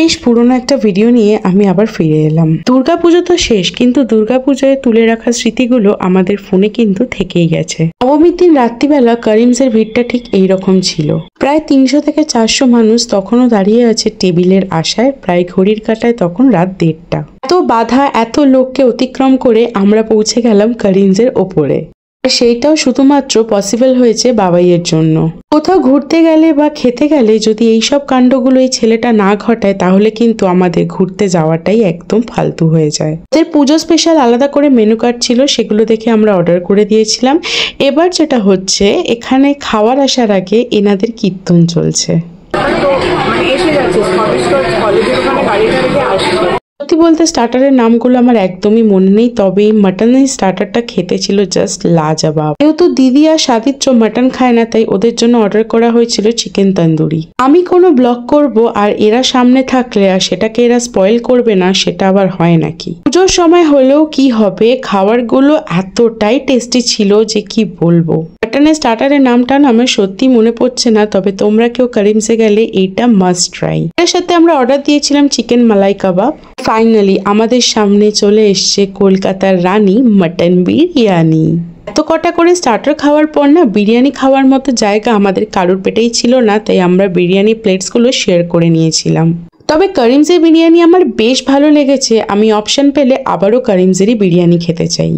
বেশ পুরোনো একটা ভিডিও নিয়ে আমি আবার ফিরে এলাম। দুর্গাপুজো তো শেষ, কিন্তু দুর্গাপুজোয় তুলে রাখা স্মৃতিগুলো আমাদের ফোনে কিন্তু থেকেই গেছে। নবমীর দিন রাত্রিবেলা করিমসের ভিড়টা ঠিক এইরকম ছিল। প্রায় 300 থেকে 400 মানুষ তখনও দাঁড়িয়ে আছে টেবিলের আশায়। প্রায় ঘড়ির কাঁটায় তখন রাত 1:30। এত বাধা, এত লোককে অতিক্রম করে আমরা পৌঁছে গেলাম করিমসের ওপরে। সেইটাও শুধুমাত্র পসিবল হয়েছে বাবাইয়ের জন্য। কোথাও ঘুরতে গেলে বা খেতে গেলে যদি এইসব কাণ্ডগুলো এই ছেলেটা না ঘটায়, তাহলে কিন্তু আমাদের ঘুরতে যাওয়াটাই একদম ফালতু হয়ে যায়। ওদের পুজো স্পেশাল আলাদা করে মেনু কার্ড ছিল, সেগুলো দেখে আমরা অর্ডার করে দিয়েছিলাম। এবার যেটা হচ্ছে, এখানে খাওয়ার আসার আগে এনাদের কীর্তন চলছে। সত্যি বলতে স্টার্টারের নামগুলো আমার একদমই মনে নেই, তবে এই মাটনের স্টার্টারটা খেতে ছিল জাস্ট লাজবাব। যেহেতু দিদি আর সাদিত্র মাটন খায় না, তাই ওদের জন্য অর্ডার করা হয়েছিল চিকেন তন্দুরি। আমি কোনো ব্লগ করব আর এরা সামনে থাকলে আর সেটাকে এরা স্পয়েল করবে না, সেটা আবার হয় নাকি? পুজোর সময় হলেও কি হবে, খাবারগুলো এতটাই টেস্টি ছিল যে কি বলবো। মাটনের স্টার্টারের নামটা আমার সত্যি মনে পড়ছে না, তবে তোমরা কেউ করিমসে গেলে এইটা মাস্ট ট্রাই। এর সাথে আমরা অর্ডার দিয়েছিলাম চিকেন মালাই কাবাব। ফাইনালি আমাদের সামনে চলে এসছে কলকাতার রানী মাটন বিরিয়ানি। এত কটা করে স্টার্টার খাওয়ার পর না, বিরিয়ানি খাওয়ার মতো জায়গা আমাদের কারোর পেটেই ছিল না, তাই আমরা বিরিয়ানি প্লেটসগুলো শেয়ার করে নিয়েছিলাম। তবে করিমসের বিরিয়ানি আমার বেশ ভালো লেগেছে। আমি অপশন পেলে আবারও করিমসেরই বিরিয়ানি খেতে চাই।